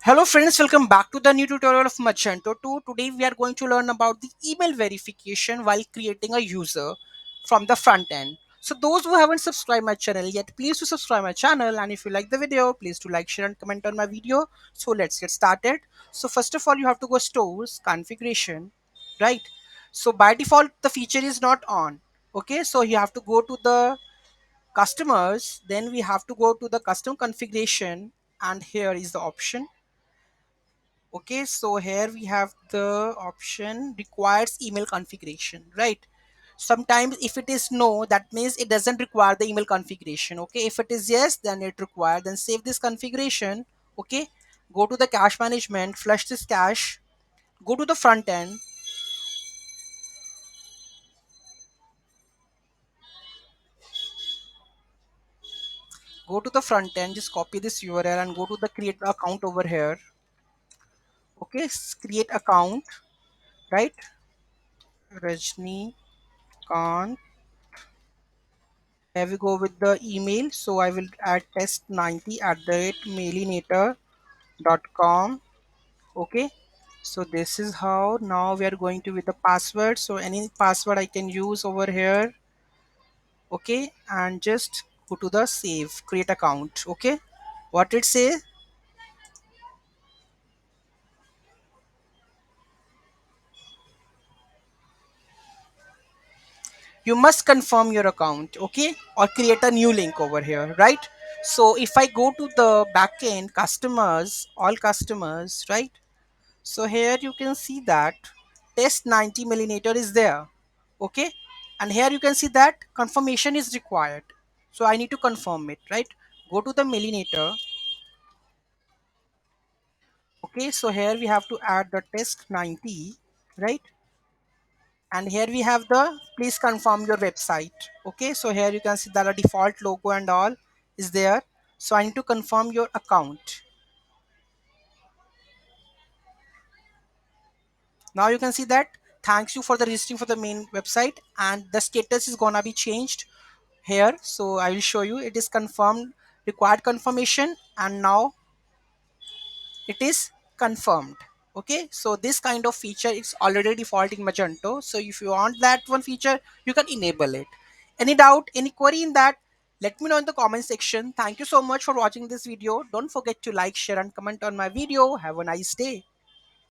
Hello friends, welcome back to the new tutorial of Magento 2. Today we are going to learn about the email verification while creating a user from the front end. So those who haven't subscribed my channel yet, please to subscribe my channel, and if you like the video, please to like, share and comment on my video. So let's get started. So first of all, you have to go stores, configuration, right? So by default, the feature is not on. Okay, so you have to go to the customers, then we have to go to the custom configuration, and here is the option. Okay, so here we have the option requires email configuration, right? Sometimes if it is no, that means it doesn't require the email configuration. Okay, if it is yes, then it requires, then save this configuration. Okay, go to the cache management, flush this cache, go to the front end, just copy this URL and go to the create account over here. Okay, create account, right? Rajni Khan. Here we go with the email. So I will add test90 at the rate mailinator.com. Okay. So this is how now we are going to with the password. So any password I can use over here. Okay. And just go to the save, create account. Okay. What it says, you must confirm your account. Okay. Or create a new link over here. Right. So if I go to the backend customers, all customers, right? So here you can see that test 90 millimeter is there. Okay. And here you can see that confirmation is required. So I need to confirm it, right? Go to the millimeter. Okay. So here we have to add the test 90, right? And here we have the please confirm your website. Okay. So here you can see that a default logo and all is there. So I need to confirm your account. Now you can see that thanks you for the registering for the main website, and the status is gonna be changed here. So I will show you, it is confirmed, required confirmation, and now it is confirmed. Okay, so this kind of feature is already default in Magento. So if you want that one feature, you can enable it. Any doubt, any query in that, let me know in the comment section. Thank you so much for watching this video. Don't forget to like, share and comment on my video. Have a nice day.